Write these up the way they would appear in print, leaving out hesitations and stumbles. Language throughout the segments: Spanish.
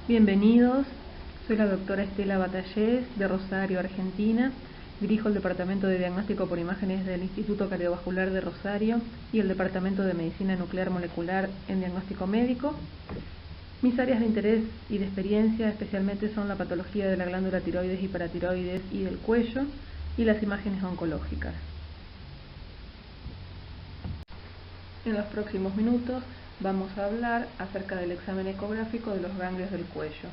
Bienvenidos, soy la doctora Estela Batallés de Rosario, Argentina. Dirijo el Departamento de Diagnóstico por Imágenes del Instituto Cardiovascular de Rosario y el Departamento de Medicina Nuclear Molecular en Diagnóstico Médico. Mis áreas de interés y de experiencia especialmente son la patología de la glándula tiroides y paratiroides y del cuello y las imágenes oncológicas. En los próximos minutos vamos a hablar acerca del examen ecográfico de los ganglios del cuello.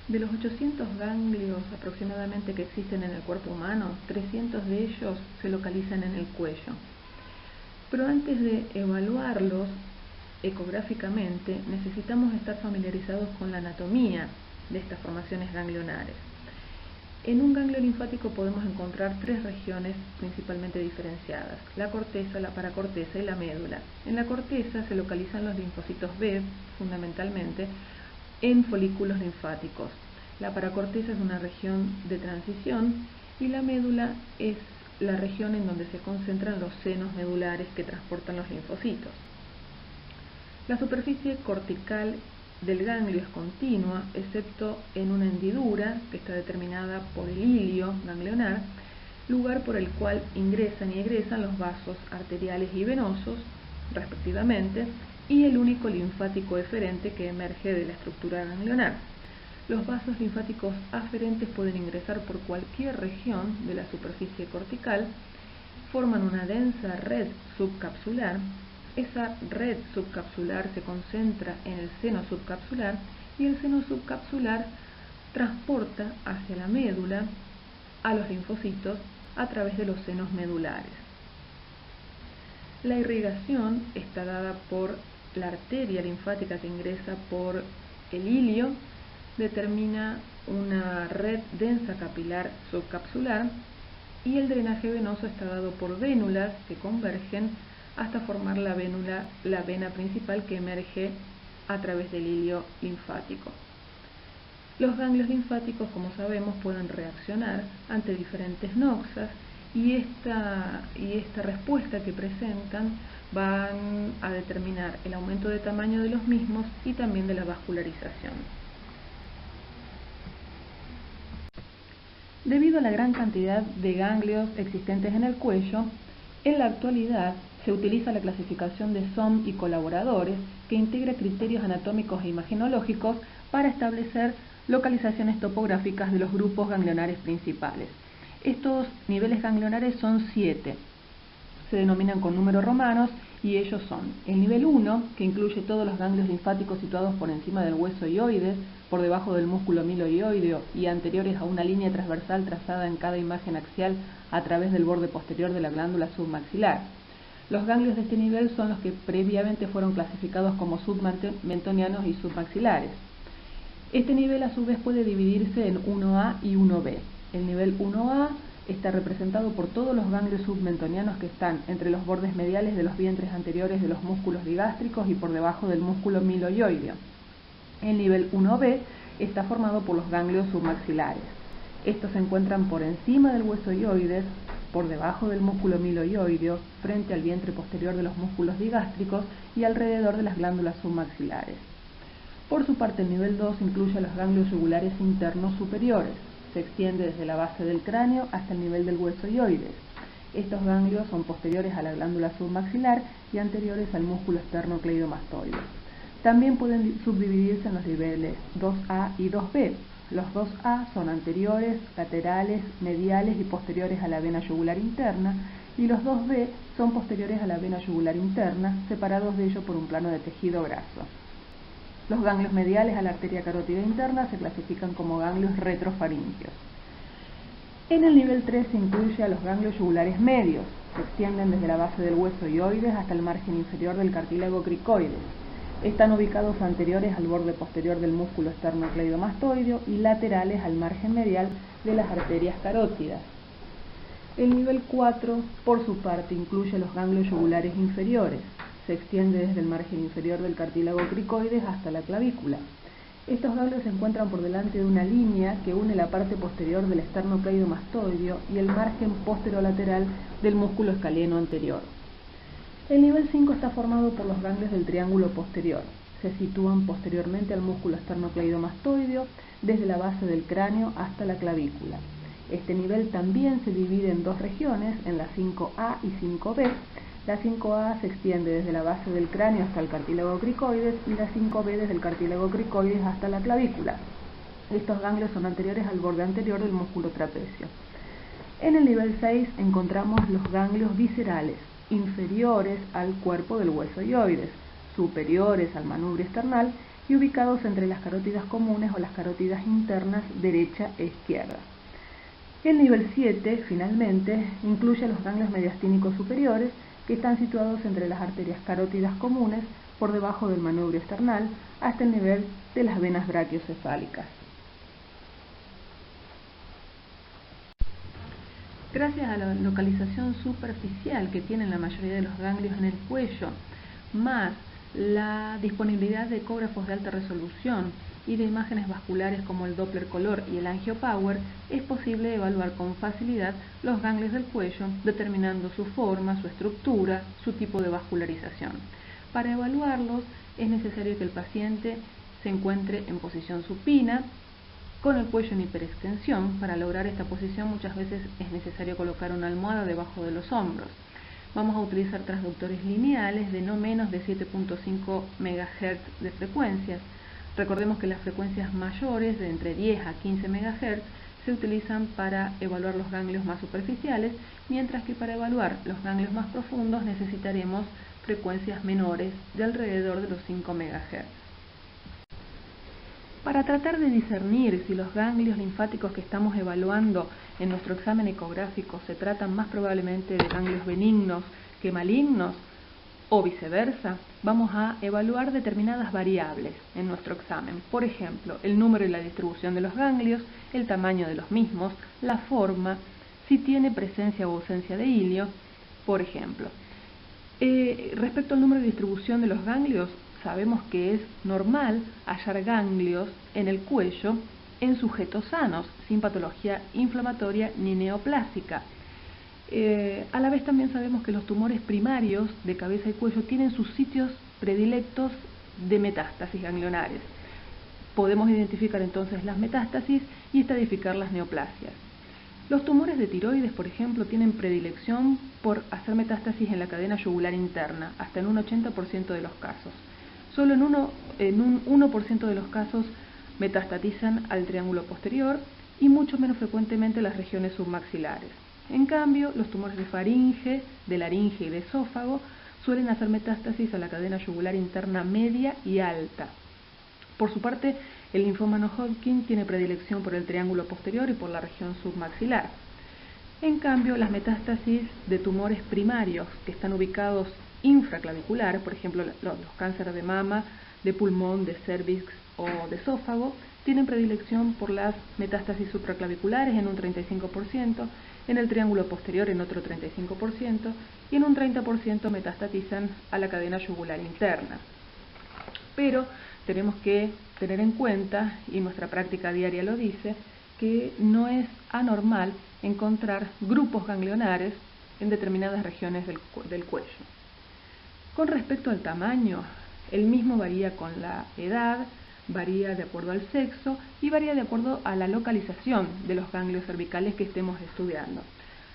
De los 800 ganglios aproximadamente que existen en el cuerpo humano, 300 de ellos se localizan en el cuello. Pero antes de evaluarlos ecográficamente, necesitamos estar familiarizados con la anatomía de estas formaciones ganglionares. En un ganglio linfático podemos encontrar tres regiones principalmente diferenciadas: la corteza, la paracorteza y la médula. En la corteza se localizan los linfocitos B, fundamentalmente, en folículos linfáticos. La paracorteza es una región de transición y la médula es la región en donde se concentran los senos medulares que transportan los linfocitos. La superficie cortical del ganglio es continua, excepto en una hendidura que está determinada por el hilio ganglionar, lugar por el cual ingresan y egresan los vasos arteriales y venosos, respectivamente, y el único linfático eferente que emerge de la estructura ganglionar. Los vasos linfáticos aferentes pueden ingresar por cualquier región de la superficie cortical, forman una densa red subcapsular. Esa red subcapsular se concentra en el seno subcapsular y el seno subcapsular transporta hacia la médula a los linfocitos a través de los senos medulares. La irrigación está dada por la arteria linfática que ingresa por el hilio, determina una red densa capilar subcapsular, y el drenaje venoso está dado por vénulas que convergen hasta formar la vena principal que emerge a través del hilio linfático. Los ganglios linfáticos, como sabemos, pueden reaccionar ante diferentes noxas y esta respuesta que presentan van a determinar el aumento de tamaño de los mismos y también de la vascularización. Debido a la gran cantidad de ganglios existentes en el cuello, en la actualidad se utiliza la clasificación de SOM y colaboradores, que integra criterios anatómicos e imagenológicos para establecer localizaciones topográficas de los grupos ganglionares principales. Estos niveles ganglionares son 7. Se denominan con números romanos y ellos son el nivel 1, que incluye todos los ganglios linfáticos situados por encima del hueso hioides, por debajo del músculo milohioideo y anteriores a una línea transversal trazada en cada imagen axial a través del borde posterior de la glándula submaxilar. Los ganglios de este nivel son los que previamente fueron clasificados como submentonianos y submaxilares. Este nivel a su vez puede dividirse en 1A y 1B. El nivel 1A está representado por todos los ganglios submentonianos que están entre los bordes mediales de los vientres anteriores de los músculos digástricos y por debajo del músculo milohioideo. El nivel 1B está formado por los ganglios submaxilares. Estos se encuentran por encima del hueso hioides, por debajo del músculo milohioideo, frente al vientre posterior de los músculos digástricos y alrededor de las glándulas submaxilares. Por su parte, el nivel 2 incluye a los ganglios yugulares internos superiores. Se extiende desde la base del cráneo hasta el nivel del hueso hioides. Estos ganglios son posteriores a la glándula submaxilar y anteriores al músculo esternocleidomastoideo. También pueden subdividirse en los niveles 2A y 2B. Los 2A son anteriores, laterales, mediales y posteriores a la vena yugular interna, y los 2B son posteriores a la vena yugular interna, separados de ello por un plano de tejido graso. Los ganglios mediales a la arteria carótida interna se clasifican como ganglios retrofaríngeos. En el nivel 3 se incluye a los ganglios yugulares medios. Se extienden desde la base del hueso hioides hasta el margen inferior del cartílago cricoides. Están ubicados anteriores al borde posterior del músculo esternocleidomastoideo y laterales al margen medial de las arterias carótidas. El nivel 4, por su parte, incluye los ganglios yugulares inferiores. Se extiende desde el margen inferior del cartílago cricoides hasta la clavícula. Estos ganglios se encuentran por delante de una línea que une la parte posterior del esternocleidomastoideo y el margen posterolateral del músculo escalieno anterior. El nivel 5 está formado por los ganglios del triángulo posterior. Se sitúan posteriormente al músculo esternocleidomastoideo, desde la base del cráneo hasta la clavícula. Este nivel también se divide en dos regiones, en la 5A y 5B. La 5A se extiende desde la base del cráneo hasta el cartílago cricoides y la 5B desde el cartílago cricoides hasta la clavícula. Estos ganglios son anteriores al borde anterior del músculo trapecio. En el nivel 6 encontramos los ganglios viscerales, inferiores al cuerpo del hueso hioides, superiores al manubrio esternal y ubicados entre las carótidas comunes o las carótidas internas derecha e izquierda. El nivel 7, finalmente, incluye los ganglios mediastínicos superiores, que están situados entre las arterias carótidas comunes por debajo del manubrio esternal hasta el nivel de las venas brachiocefálicas. Gracias a la localización superficial que tienen la mayoría de los ganglios en el cuello, más la disponibilidad de ecógrafos de alta resolución y de imágenes vasculares como el Doppler color y el AngioPower, es posible evaluar con facilidad los ganglios del cuello, determinando su forma, su estructura, su tipo de vascularización. Para evaluarlos es necesario que el paciente se encuentre en posición supina, con el cuello en hiperextensión. Para lograr esta posición muchas veces es necesario colocar una almohada debajo de los hombros. Vamos a utilizar transductores lineales de no menos de 7.5 MHz de frecuencias. Recordemos que las frecuencias mayores, de entre 10 a 15 MHz, se utilizan para evaluar los ganglios más superficiales, mientras que para evaluar los ganglios más profundos necesitaremos frecuencias menores de alrededor de los 5 MHz. Para tratar de discernir si los ganglios linfáticos que estamos evaluando en nuestro examen ecográfico se tratan más probablemente de ganglios benignos que malignos o viceversa, vamos a evaluar determinadas variables en nuestro examen. Por ejemplo, el número y la distribución de los ganglios, el tamaño de los mismos, la forma, si tiene presencia o ausencia de hilio, por ejemplo. Respecto al número y distribución de los ganglios, sabemos que es normal hallar ganglios en el cuello en sujetos sanos, sin patología inflamatoria ni neoplásica. A la vez también sabemos que los tumores primarios de cabeza y cuello tienen sus sitios predilectos de metástasis ganglionares. Podemos identificar entonces las metástasis y estadificar las neoplasias. Los tumores de tiroides, por ejemplo, tienen predilección por hacer metástasis en la cadena yugular interna, hasta en un 80% de los casos. Solo en un 1% de los casos metastatizan al triángulo posterior y mucho menos frecuentemente las regiones submaxilares. En cambio, los tumores de faringe, de laringe y de esófago suelen hacer metástasis a la cadena yugular interna media y alta. Por su parte, el linfoma no-Hodgkin tiene predilección por el triángulo posterior y por la región submaxilar. En cambio, las metástasis de tumores primarios que están ubicados infraclavicular, por ejemplo los cánceres de mama, de pulmón, de cervix o de esófago, tienen predilección por las metástasis supraclaviculares en un 35%, en el triángulo posterior en otro 35% y en un 30% metastatizan a la cadena yugular interna. Pero tenemos que tener en cuenta, y nuestra práctica diaria lo dice, que no es anormal encontrar grupos ganglionares en determinadas regiones del cuello. Con respecto al tamaño, el mismo varía con la edad, varía de acuerdo al sexo y varía de acuerdo a la localización de los ganglios cervicales que estemos estudiando.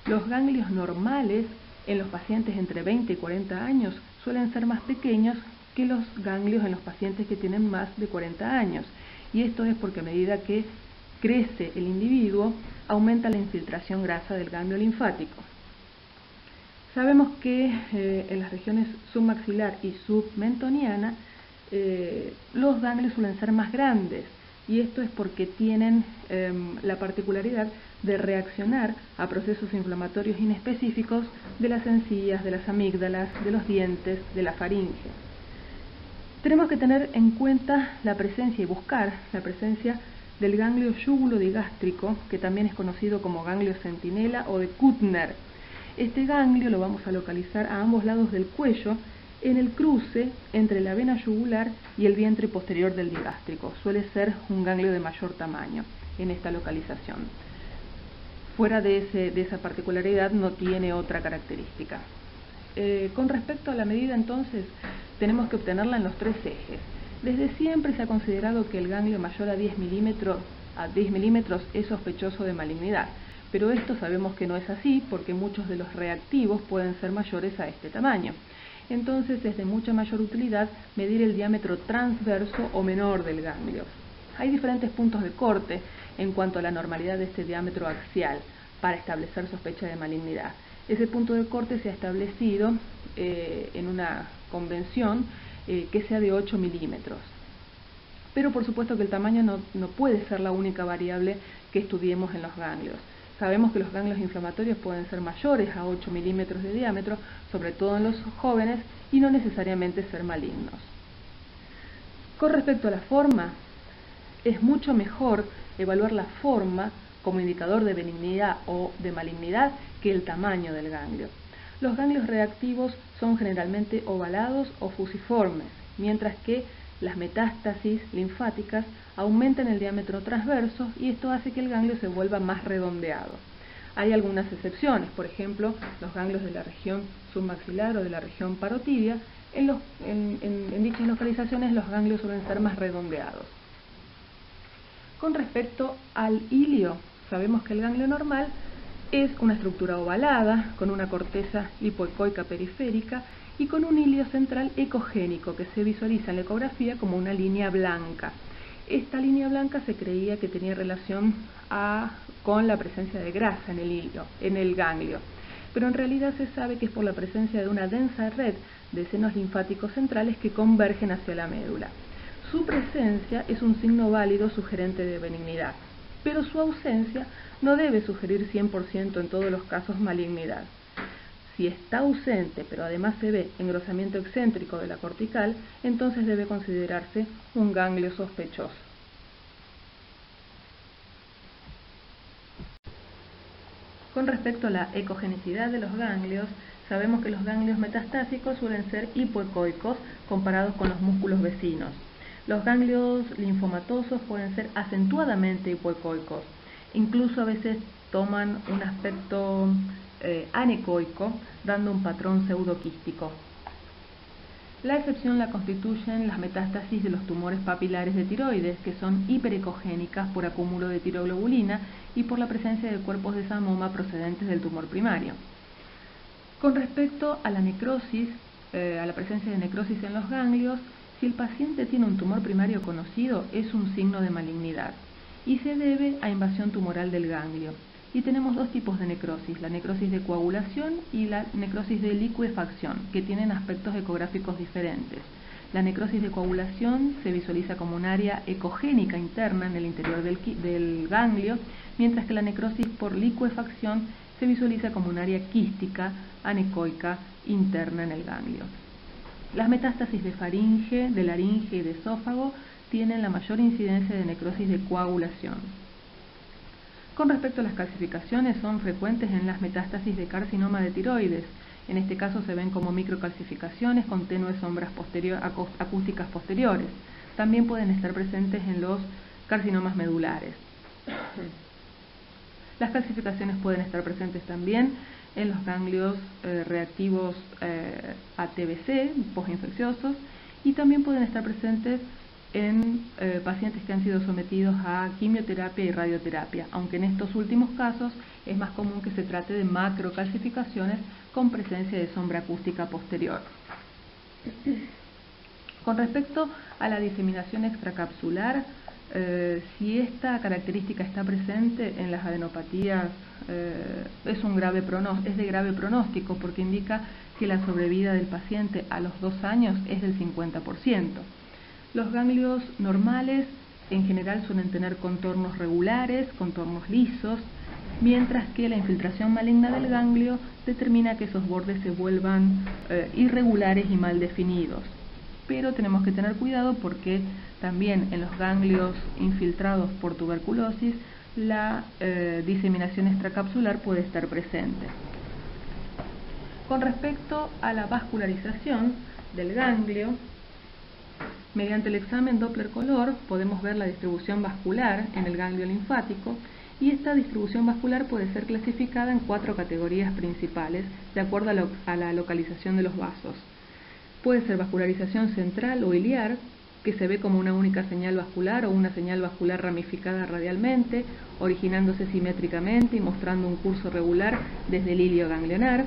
Los ganglios normales en los pacientes entre 20 y 40 años suelen ser más pequeños que los ganglios en los pacientes que tienen más de 40 años. Y esto es porque a medida que crece el individuo, aumenta la infiltración grasa del ganglio linfático. Sabemos que en las regiones submaxilar y submentoniana los ganglios suelen ser más grandes, y esto es porque tienen la particularidad de reaccionar a procesos inflamatorios inespecíficos de las encías, de las amígdalas, de los dientes, de la faringe. Tenemos que tener en cuenta la presencia y buscar la presencia del ganglio yugulodigástrico, que también es conocido como ganglio centinela o de Kuttner. Este ganglio lo vamos a localizar a ambos lados del cuello, en el cruce entre la vena yugular y el vientre posterior del digástrico. Suele ser un ganglio de mayor tamaño en esta localización. Fuera de esa particularidad no tiene otra característica. Con respecto a la medida, entonces, tenemos que obtenerla en los tres ejes. Desde siempre se ha considerado que el ganglio mayor a 10 milímetros es sospechoso de malignidad, pero esto sabemos que no es así porque muchos de los reactivos pueden ser mayores a este tamaño. Entonces es de mucha mayor utilidad medir el diámetro transverso o menor del ganglio. Hay diferentes puntos de corte en cuanto a la normalidad de este diámetro axial para establecer sospecha de malignidad. Ese punto de corte se ha establecido en una convención que sea de 8 milímetros. Pero por supuesto que el tamaño no puede ser la única variable que estudiemos en los ganglios. Sabemos que los ganglios inflamatorios pueden ser mayores a 8 milímetros de diámetro, sobre todo en los jóvenes, y no necesariamente ser malignos. Con respecto a la forma, es mucho mejor evaluar la forma como indicador de benignidad o de malignidad que el tamaño del ganglio. Los ganglios reactivos son generalmente ovalados o fusiformes, mientras que las metástasis linfáticas aumentan el diámetro transverso y esto hace que el ganglio se vuelva más redondeado. Hay algunas excepciones, por ejemplo, los ganglios de la región submaxilar o de la región parotibia. En dichas localizaciones los ganglios suelen ser más redondeados. Con respecto al hilio, sabemos que el ganglio normal es una estructura ovalada con una corteza lipoecoica periférica y con un hilio central ecogénico que se visualiza en la ecografía como una línea blanca. Esta línea blanca se creía que tenía relación con la presencia de grasa en el ganglio, pero en realidad se sabe que es por la presencia de una densa red de senos linfáticos centrales que convergen hacia la médula. Su presencia es un signo válido sugerente de benignidad, pero su ausencia no debe sugerir 100% en todos los casos malignidad. Si está ausente, pero además se ve engrosamiento excéntrico de la cortical, entonces debe considerarse un ganglio sospechoso. Con respecto a la ecogenicidad de los ganglios, sabemos que los ganglios metastásicos suelen ser hipoecoicos comparados con los músculos vecinos. Los ganglios linfomatosos pueden ser acentuadamente hipoecoicos, incluso a veces toman un aspecto anecoico, dando un patrón pseudoquístico. La excepción la constituyen las metástasis de los tumores papilares de tiroides, que son hiperecogénicas por acúmulo de tiroglobulina y por la presencia de cuerpos de samoma procedentes del tumor primario. Con respecto a la necrosis, a la presencia de necrosis en los ganglios, si el paciente tiene un tumor primario conocido, es un signo de malignidad y se debe a invasión tumoral del ganglio. Y tenemos dos tipos de necrosis, la necrosis de coagulación y la necrosis de licuefacción, que tienen aspectos ecográficos diferentes. La necrosis de coagulación se visualiza como un área ecogénica interna en el interior del ganglio, mientras que la necrosis por licuefacción se visualiza como un área quística, anecoica, interna en el ganglio. Las metástasis de faringe, de laringe y de esófago tienen la mayor incidencia de necrosis de coagulación. Con respecto a las calcificaciones, son frecuentes en las metástasis de carcinoma de tiroides. En este caso se ven como microcalcificaciones con tenues sombras acústicas posteriores. También pueden estar presentes en los carcinomas medulares. Las calcificaciones pueden estar presentes también en los ganglios reactivos a TBC, postinfecciosos, y también pueden estar presentes en pacientes que han sido sometidos a quimioterapia y radioterapia, aunque en estos últimos casos es más común que se trate de macrocalcificaciones con presencia de sombra acústica posterior. Con respecto a la diseminación extracapsular, si esta característica está presente en las adenopatías, es de grave pronóstico porque indica que la sobrevida del paciente a los 2 años es del 50%. Los ganglios normales en general suelen tener contornos regulares, contornos lisos, mientras que la infiltración maligna del ganglio determina que esos bordes se vuelvan irregulares y mal definidos. Pero tenemos que tener cuidado porque también en los ganglios infiltrados por tuberculosis la diseminación extracapsular puede estar presente. Con respecto a la vascularización del ganglio, mediante el examen Doppler color podemos ver la distribución vascular en el ganglio linfático y esta distribución vascular puede ser clasificada en 4 categorías principales de acuerdo a la localización de los vasos. Puede ser vascularización central o iliar, que se ve como una única señal vascular o una señal vascular ramificada radialmente, originándose simétricamente y mostrando un curso regular desde el hilio ganglionar.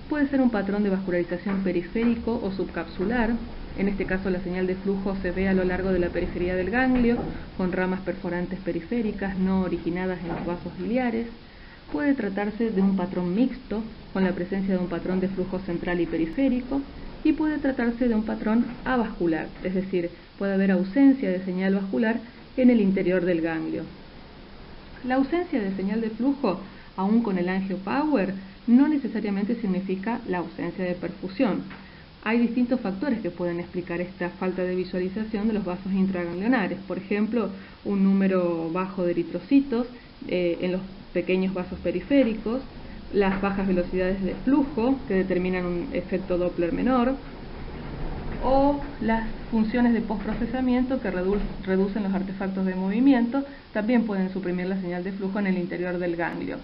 Puede ser un patrón de vascularización periférico o subcapsular. En este caso la señal de flujo se ve a lo largo de la periferia del ganglio, con ramas perforantes periféricas no originadas en los vasos biliares. Puede tratarse de un patrón mixto, con la presencia de un patrón de flujo central y periférico, y puede tratarse de un patrón avascular, es decir, puede haber ausencia de señal vascular en el interior del ganglio. La ausencia de señal de flujo, aún con el angiopower, no necesariamente significa la ausencia de perfusión. Hay distintos factores que pueden explicar esta falta de visualización de los vasos intraganglionares. Por ejemplo, un número bajo de eritrocitos en los pequeños vasos periféricos, las bajas velocidades de flujo que determinan un efecto Doppler menor, o las funciones de postprocesamiento que reducen los artefactos de movimiento, también pueden suprimir la señal de flujo en el interior del ganglio.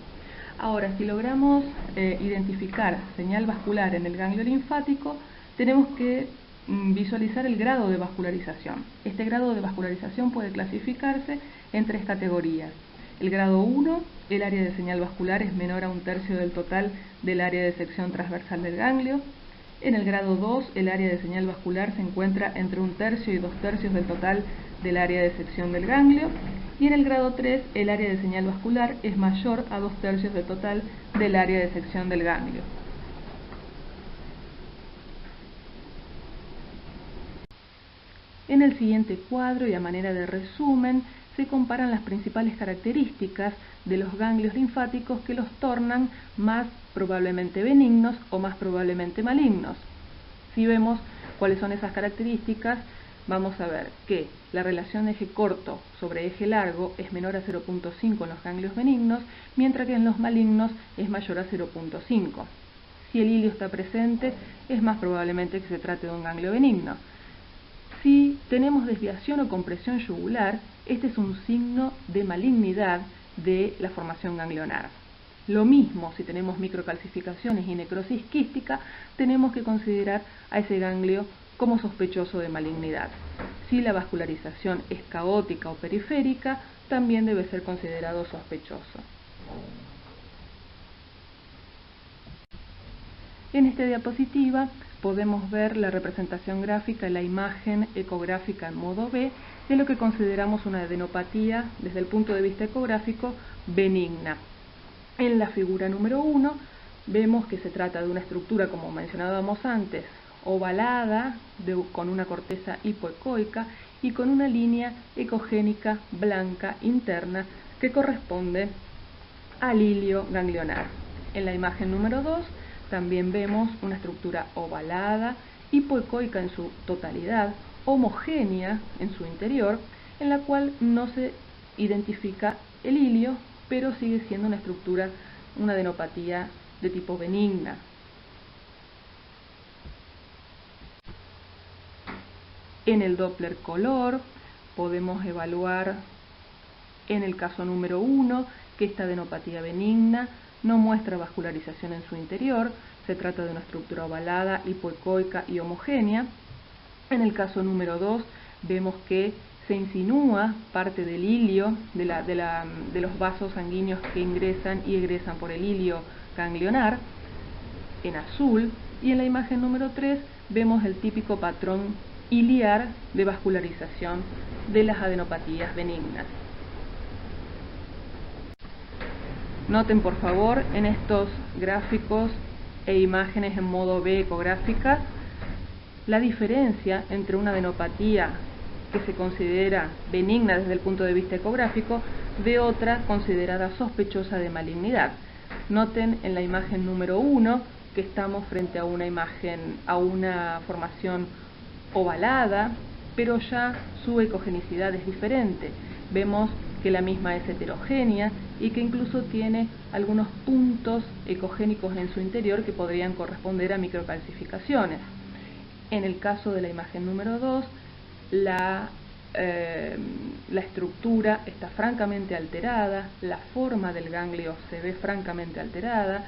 Ahora, si logramos identificar señal vascular en el ganglio linfático, tenemos que visualizar el grado de vascularización. Este grado de vascularización puede clasificarse en 3 categorías. El grado 1, el área de señal vascular es menor a 1/3 del total del área de sección transversal del ganglio. En el grado 2, el área de señal vascular se encuentra entre 1/3 y 2/3 del total del área de sección del ganglio. Y en el grado 3, el área de señal vascular es mayor a 2/3 del total del área de sección del ganglio. En el siguiente cuadro y a manera de resumen, se comparan las principales características de los ganglios linfáticos que los tornan más probablemente benignos o más probablemente malignos. Si vemos cuáles son esas características, vamos a ver que la relación eje corto sobre eje largo es menor a 0.5 en los ganglios benignos, mientras que en los malignos es mayor a 0.5. Si el hilio está presente, es más probablemente que se trate de un ganglio benigno. Si tenemos desviación o compresión yugular, este es un signo de malignidad de la formación ganglionar. Lo mismo, si tenemos microcalcificaciones y necrosis quística, tenemos que considerar a ese ganglio como sospechoso de malignidad. Si la vascularización es caótica o periférica, también debe ser considerado sospechoso. En esta diapositiva podemos ver la representación gráfica y la imagen ecográfica en modo B de lo que consideramos una adenopatía desde el punto de vista ecográfico benigna. En la figura número 1 vemos que se trata de una estructura, como mencionábamos antes, ovalada, con una corteza hipoecoica y con una línea ecogénica blanca interna que corresponde al hilio ganglionar. En la imagen número 2 también vemos una estructura ovalada, hipoecoica en su totalidad, homogénea en su interior, en la cual no se identifica el hilio, pero sigue siendo una estructura, una adenopatía de tipo benigna. En el Doppler color podemos evaluar en el caso número 1 que esta adenopatía benigna no muestra vascularización en su interior, se trata de una estructura ovalada, hipoecoica y homogénea. En el caso número 2 vemos que se insinúa parte del hilio, de los vasos sanguíneos que ingresan y egresan por el hilio ganglionar, en azul, y en la imagen número 3 vemos el típico patrón iliar de vascularización de las adenopatías benignas. Noten por favor en estos gráficos e imágenes en modo B ecográfica la diferencia entre una adenopatía que se considera benigna desde el punto de vista ecográfico de otra considerada sospechosa de malignidad. Noten en la imagen número 1 que estamos frente a una formación ovalada, pero ya su ecogenicidad es diferente. Vemos que la misma es heterogénea y que incluso tiene algunos puntos ecogénicos en su interior que podrían corresponder a microcalcificaciones. En el caso de la imagen número 2, la estructura está francamente alterada, la forma del ganglio se ve francamente alterada,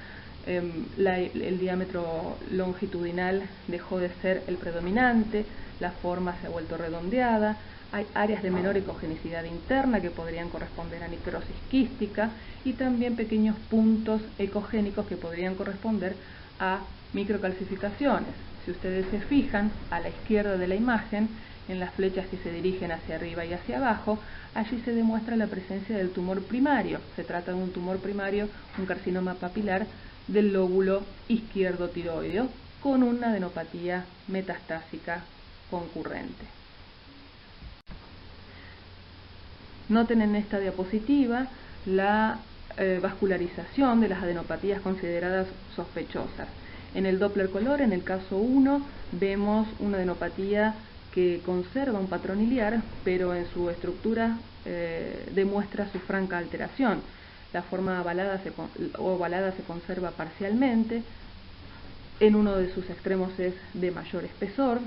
el diámetro longitudinal dejó de ser el predominante, la forma se ha vuelto redondeada, hay áreas de menor ecogenicidad interna que podrían corresponder a necrosis quística y también pequeños puntos ecogénicos que podrían corresponder a microcalcificaciones. Si ustedes se fijan a la izquierda de la imagen, en las flechas que se dirigen hacia arriba y hacia abajo, allí se demuestra la presencia del tumor primario. Se trata de un tumor primario, un carcinoma papilar del lóbulo izquierdo tiroideo con una adenopatía metastásica concurrente. Noten en esta diapositiva la vascularización de las adenopatías consideradas sospechosas. En el Doppler color, en el caso 1, vemos una adenopatía que conserva un patrón iliar, pero en su estructura demuestra su franca alteración. La forma ovalada se conserva parcialmente, en uno de sus extremos es de mayor espesor,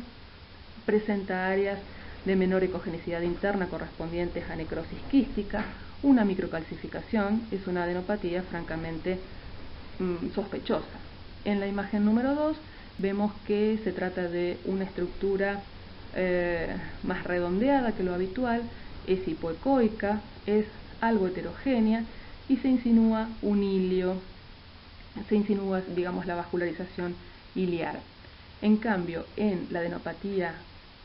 presenta áreas de menor ecogenicidad interna correspondientes a necrosis quística, una microcalcificación, es una adenopatía francamente sospechosa. En la imagen número 2 vemos que se trata de una estructura más redondeada que lo habitual, es hipoecoica, es algo heterogénea y se insinúa un hilio, digamos, la vascularización iliar. En cambio, en la adenopatía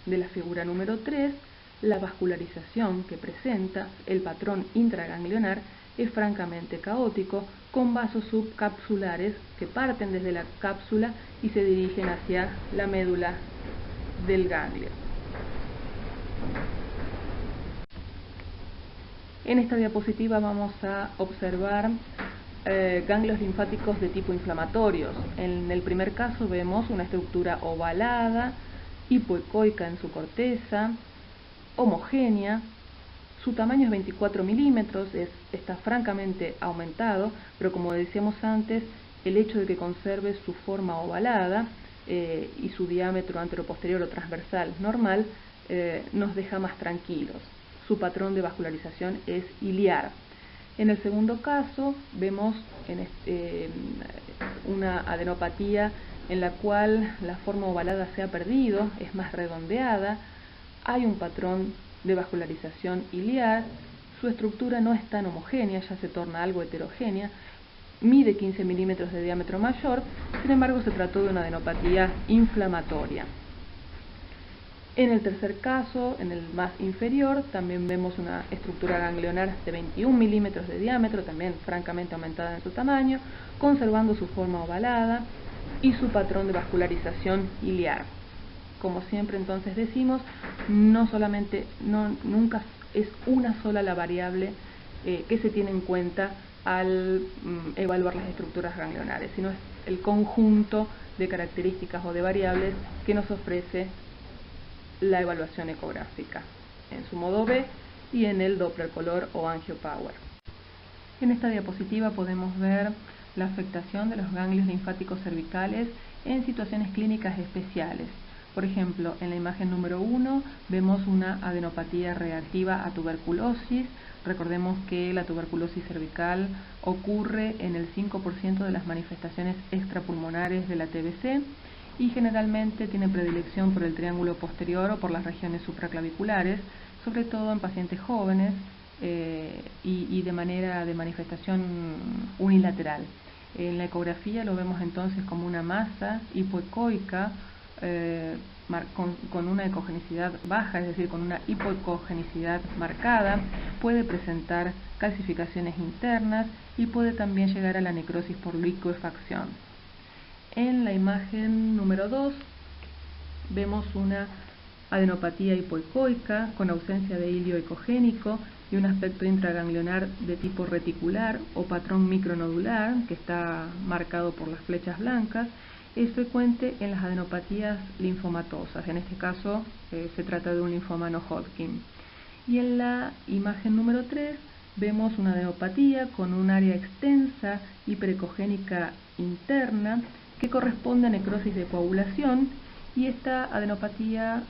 de la figura número 3, la vascularización que presenta el patrón intraganglionar es francamente caótico, con vasos subcapsulares que parten desde la cápsula y se dirigen hacia la médula del ganglio. En esta diapositiva vamos a observar ganglios linfáticos de tipo inflamatorios. En el primer caso vemos una estructura ovalada, hipoecoica en su corteza, homogénea. Su tamaño es 24 milímetros, está francamente aumentado, pero como decíamos antes, el hecho de que conserve su forma ovalada y su diámetro anteroposterior o transversal normal nos deja más tranquilos. Su patrón de vascularización es iliar. En el segundo caso vemos una adenopatía en la cual la forma ovalada se ha perdido, es más redondeada, hay un patrón de vascularización iliar, su estructura no es tan homogénea, ya se torna algo heterogénea, mide 15 milímetros de diámetro mayor, sin embargo se trató de una adenopatía inflamatoria. En el tercer caso, en el más inferior, también vemos una estructura ganglionar de 21 milímetros de diámetro, también francamente aumentada en su tamaño, conservando su forma ovalada y su patrón de vascularización iliar. Como siempre entonces decimos, nunca es una sola la variable que se tiene en cuenta al evaluar las estructuras ganglionares, sino es el conjunto de características o de variables que nos ofrece la evaluación ecográfica en su modo B y en el Doppler color o angiopower. En esta diapositiva podemos ver la afectación de los ganglios linfáticos cervicales en situaciones clínicas especiales. Por ejemplo, en la imagen número 1 vemos una adenopatía reactiva a tuberculosis. Recordemos que la tuberculosis cervical ocurre en el 5% de las manifestaciones extrapulmonares de la TBC y generalmente tiene predilección por el triángulo posterior o por las regiones supraclaviculares, sobre todo en pacientes jóvenes y de manera de manifestación unilateral. En la ecografía lo vemos entonces como una masa hipoecoica con una ecogenicidad baja, es decir, con una hipoecogenicidad marcada, puede presentar calcificaciones internas y puede también llegar a la necrosis por licuefacción. En la imagen número 2 vemos una adenopatía hipoecoica con ausencia de hilio ecogénico y un aspecto intraganglionar de tipo reticular o patrón micronodular que está marcado por las flechas blancas. Es frecuente en las adenopatías linfomatosas, en este caso se trata de un linfoma no Hodgkin. Y en la imagen número 3 vemos una adenopatía con un área extensa hiperecogénica interna que corresponde a necrosis de coagulación, y esta adenopatía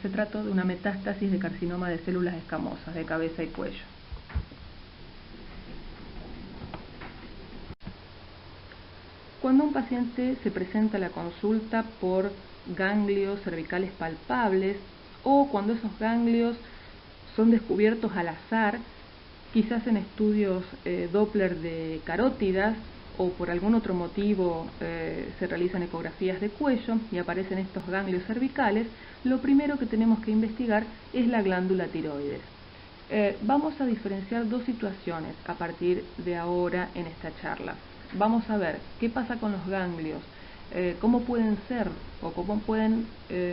se trata de una metástasis de carcinoma de células escamosas de cabeza y cuello. Cuando un paciente se presenta a la consulta por ganglios cervicales palpables o cuando esos ganglios son descubiertos al azar, quizás en estudios Doppler de carótidas o por algún otro motivo se realizan ecografías de cuello y aparecen estos ganglios cervicales, lo primero que tenemos que investigar es la glándula tiroides. Vamos a diferenciar dos situaciones a partir de ahora en esta charla. Vamos a ver qué pasa con los ganglios, cómo pueden ser o cómo pueden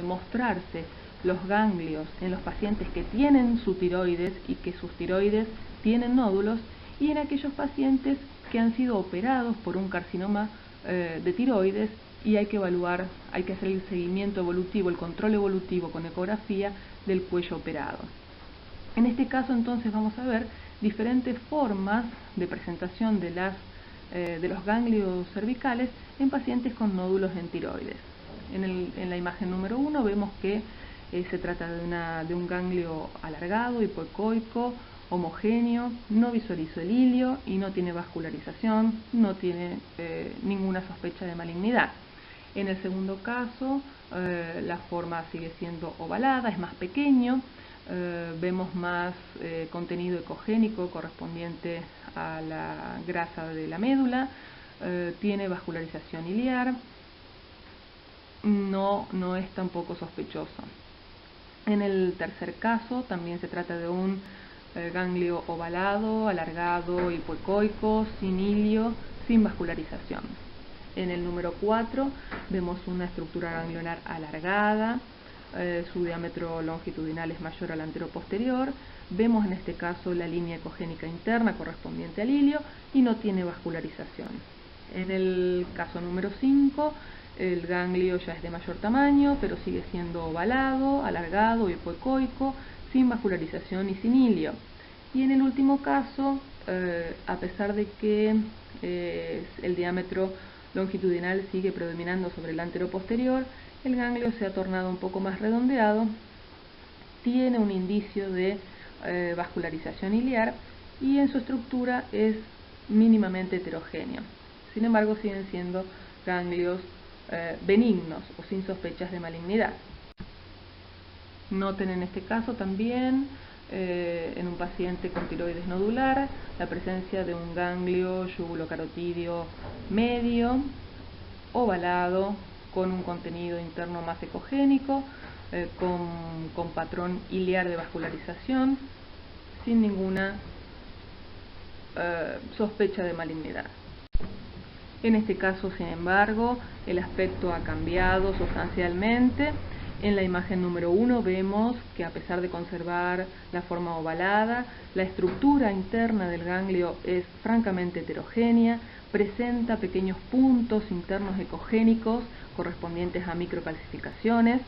mostrarse los ganglios en los pacientes que tienen su tiroides y que sus tiroides tienen nódulos, y en aquellos pacientes que han sido operados por un carcinoma de tiroides y hay que evaluar, hay que hacer el seguimiento evolutivo, el control evolutivo con ecografía del cuello operado. En este caso entonces vamos a ver diferentes formas de presentación de los ganglios cervicales en pacientes con nódulos en tiroides. En la imagen número 1 vemos que se trata de un ganglio alargado, hipoecoico, homogéneo, no visualizo el hilio y no tiene vascularización, no tiene ninguna sospecha de malignidad. En el segundo caso, la forma sigue siendo ovalada, es más pequeño, vemos más contenido ecogénico correspondiente a la grasa de la médula, tiene vascularización iliar, no es tampoco sospechoso. En el tercer caso también se trata de un ganglio ovalado, alargado, hipoecoico, sin hilio, sin vascularización. En el número 4 vemos una estructura ganglionar alargada, su diámetro longitudinal es mayor al anteroposterior, vemos en este caso la línea ecogénica interna correspondiente al hilio y no tiene vascularización. En el caso número 5, el ganglio ya es de mayor tamaño, pero sigue siendo ovalado, alargado, hipoecoico, sin vascularización y sin hilio. Y en el último caso, a pesar de que el diámetro longitudinal sigue predominando sobre el anteroposterior, el ganglio se ha tornado un poco más redondeado, tiene un indicio de vascularización iliar y en su estructura es mínimamente heterogéneo. Sin embargo, siguen siendo ganglios benignos o sin sospechas de malignidad. Noten en este caso también, en un paciente con tiroides nodular, la presencia de un ganglio yugulocarotídeo medio, ovalado, con un contenido interno más ecogénico, con patrón iliar de vascularización, sin ninguna sospecha de malignidad. En este caso, sin embargo, el aspecto ha cambiado sustancialmente. En la imagen número 1 vemos que a pesar de conservar la forma ovalada, la estructura interna del ganglio es francamente heterogénea, presenta pequeños puntos internos ecogénicos correspondientes a microcalcificaciones.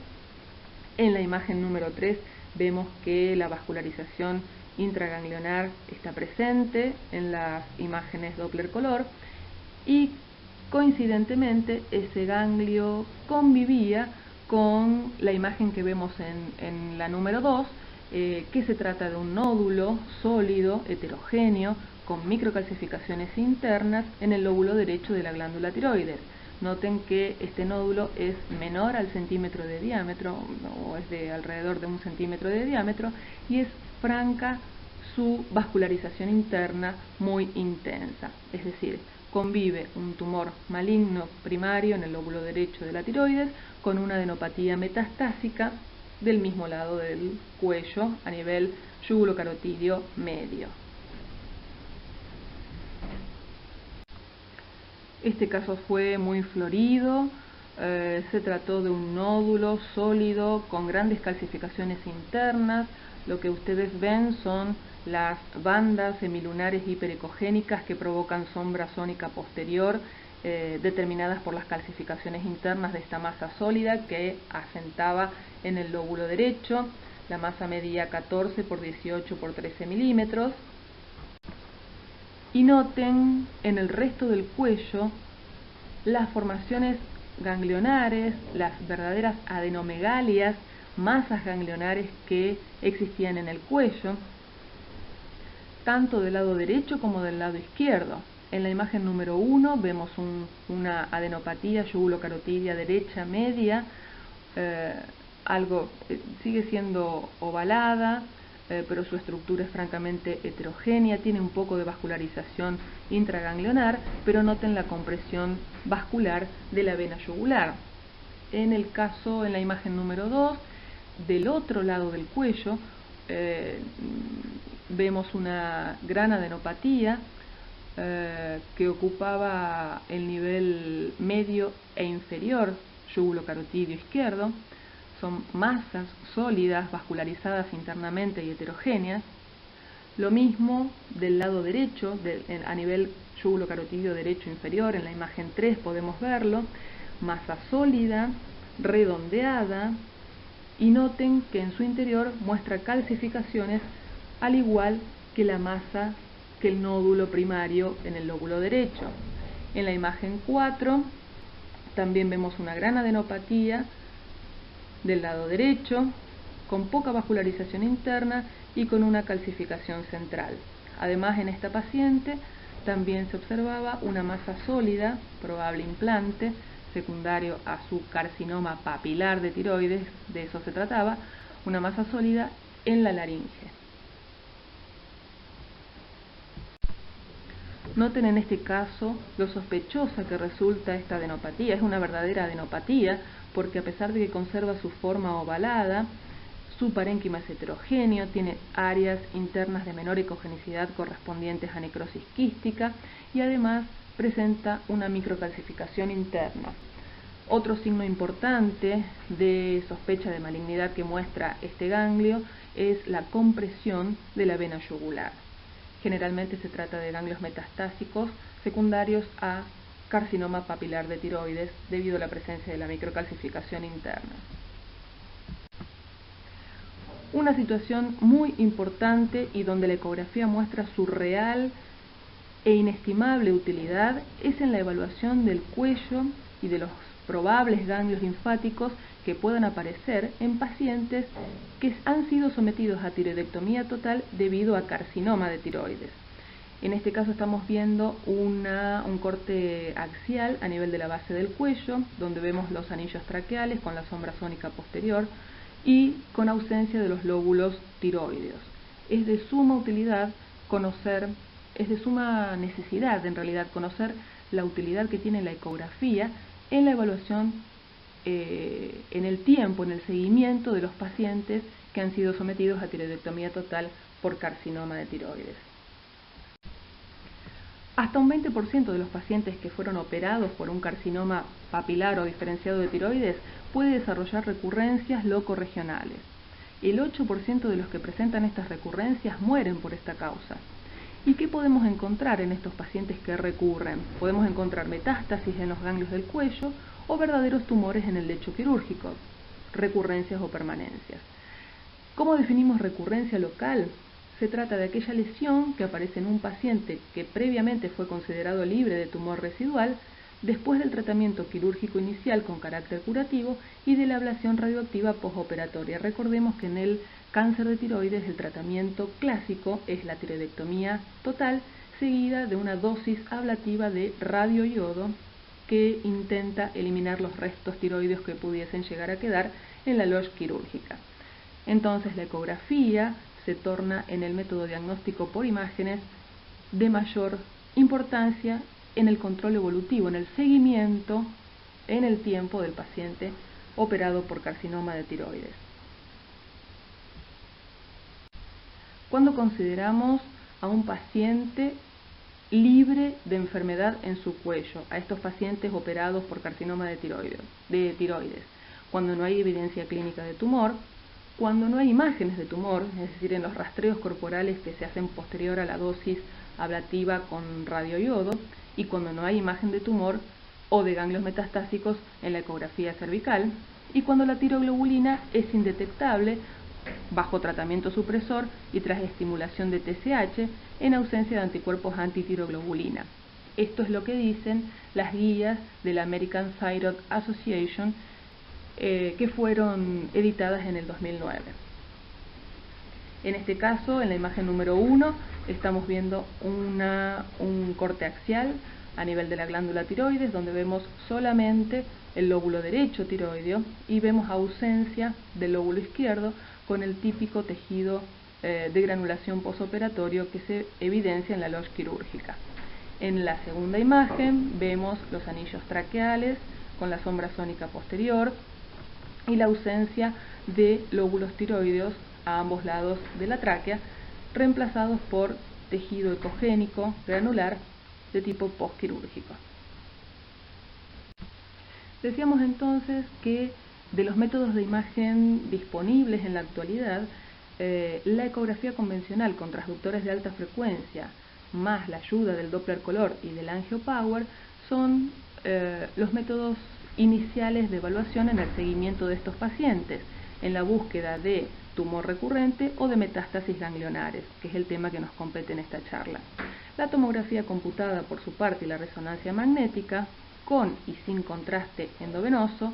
En la imagen número 3 vemos que la vascularización intraganglionar está presente en las imágenes Doppler color y coincidentemente ese ganglio convivía con la imagen que vemos en la número 2, que se trata de un nódulo sólido, heterogéneo, con microcalcificaciones internas en el lóbulo derecho de la glándula tiroides. Noten que este nódulo es menor al centímetro de diámetro, o es de alrededor de 1 centímetro de diámetro, y es franca su vascularización interna muy intensa, es decir, convive un tumor maligno primario en el lóbulo derecho de la tiroides con una adenopatía metastásica del mismo lado del cuello a nivel yugulocarotídeo medio. Este caso fue muy florido, se trató de un nódulo sólido con grandes calcificaciones internas. Lo que ustedes ven son las bandas semilunares hiperecogénicas que provocan sombra sónica posterior, determinadas por las calcificaciones internas de esta masa sólida que asentaba en el lóbulo derecho. La masa medía 14 por 18 por 13 milímetros. Y noten en el resto del cuello las formaciones ganglionares, las verdaderas adenomegalias, masas ganglionares que existían en el cuello, tanto del lado derecho como del lado izquierdo. En la imagen número 1 vemos una adenopatía yugulocarotidia derecha media, sigue siendo ovalada, pero su estructura es francamente heterogénea, tiene un poco de vascularización intraganglionar, pero noten la compresión vascular de la vena yugular. En la imagen número 2, del otro lado del cuello, vemos una gran adenopatía que ocupaba el nivel medio e inferior yugulocarotidio izquierdo. Son masas sólidas, vascularizadas internamente y heterogéneas. Lo mismo del lado derecho, a nivel yugulocarotidio derecho inferior, en la imagen 3 podemos verlo, masa sólida, redondeada, y noten que en su interior muestra calcificaciones al igual que la masa que el nódulo primario en el lóbulo derecho. En la imagen 4 también vemos una gran adenopatía del lado derecho, con poca vascularización interna y con una calcificación central. Además, en esta paciente también se observaba una masa sólida, probable implante, secundario a su carcinoma papilar de tiroides, de eso se trataba, una masa sólida en la laringe. Noten en este caso lo sospechosa que resulta esta adenopatía. Es una verdadera adenopatía porque a pesar de que conserva su forma ovalada, su parénquima es heterogéneo, tiene áreas internas de menor ecogenicidad correspondientes a necrosis quística y además presenta una microcalcificación interna. Otro signo importante de sospecha de malignidad que muestra este ganglio es la compresión de la vena yugular. Generalmente se trata de ganglios metastásicos secundarios a carcinoma papilar de tiroides debido a la presencia de la microcalcificación interna. Una situación muy importante y donde la ecografía muestra su real e inestimable utilidad es en la evaluación del cuello y de los probables ganglios linfáticos que puedan aparecer en pacientes que han sido sometidos a tiroidectomía total debido a carcinoma de tiroides. En este caso estamos viendo un corte axial a nivel de la base del cuello, donde vemos los anillos traqueales con la sombra sónica posterior y con ausencia de los lóbulos tiroideos. Es de suma utilidad es de suma necesidad en realidad conocer la utilidad que tiene la ecografía en la evaluación en el tiempo, en el seguimiento de los pacientes que han sido sometidos a tiroidectomía total por carcinoma de tiroides. Hasta un 20% de los pacientes que fueron operados por un carcinoma papilar o diferenciado de tiroides puede desarrollar recurrencias locorregionales. El 8% de los que presentan estas recurrencias mueren por esta causa. ¿Y qué podemos encontrar en estos pacientes que recurren? Podemos encontrar metástasis en los ganglios del cuello o verdaderos tumores en el lecho quirúrgico, recurrencias o permanencias. ¿Cómo definimos recurrencia local? Se trata de aquella lesión que aparece en un paciente que previamente fue considerado libre de tumor residual después del tratamiento quirúrgico inicial con carácter curativo y de la ablación radioactiva postoperatoria. Recordemos que en el cáncer de tiroides el tratamiento clásico es la tiroidectomía total seguida de una dosis ablativa de radioiodo que intenta eliminar los restos tiroideos que pudiesen llegar a quedar en la loge quirúrgica. Entonces la ecografía se torna en el método diagnóstico por imágenes de mayor importancia en el control evolutivo, en el seguimiento en el tiempo del paciente operado por carcinoma de tiroides. Cuando consideramos a un paciente libre de enfermedad en su cuello, a estos pacientes operados por carcinoma de tiroides, cuando no hay evidencia clínica de tumor, cuando no hay imágenes de tumor, es decir, en los rastreos corporales que se hacen posterior a la dosis ablativa con radioiodo, y cuando no hay imagen de tumor o de ganglios metastásicos en la ecografía cervical, y cuando la tiroglobulina es indetectable bajo tratamiento supresor y tras estimulación de TSH en ausencia de anticuerpos antitiroglobulina. Esto es lo que dicen las guías de la American Thyroid Association que fueron editadas en el 2009. En este caso, en la imagen número 1, estamos viendo un corte axial a nivel de la glándula tiroides, donde vemos solamente el lóbulo derecho tiroideo y vemos ausencia del lóbulo izquierdo con el típico tejido de granulación posoperatorio que se evidencia en la LOSH quirúrgica. En la segunda imagen vemos los anillos traqueales con la sombra sónica posterior y la ausencia de lóbulos tiroideos a ambos lados de la tráquea, reemplazados por tejido ecogénico granular de tipo postquirúrgico. Decíamos entonces que de los métodos de imagen disponibles en la actualidad, la ecografía convencional con transductores de alta frecuencia más la ayuda del Doppler color y del AngioPower son los métodos iniciales de evaluación en el seguimiento de estos pacientes, en la búsqueda de tumor recurrente o de metástasis ganglionares, que es el tema que nos compete en esta charla. La tomografía computada por su parte y la resonancia magnética, con y sin contraste endovenoso,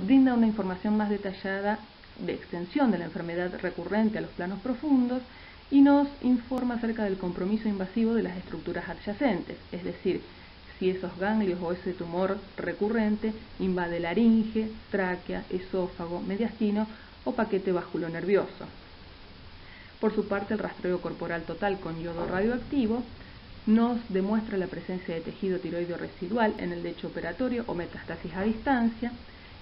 brinda una información más detallada de extensión de la enfermedad recurrente a los planos profundos y nos informa acerca del compromiso invasivo de las estructuras adyacentes, es decir, si esos ganglios o ese tumor recurrente invade laringe, tráquea, esófago, mediastino o paquete vasculonervioso. Por su parte, el rastreo corporal total con yodo radioactivo nos demuestra la presencia de tejido tiroideo residual en el lecho operatorio o metástasis a distancia,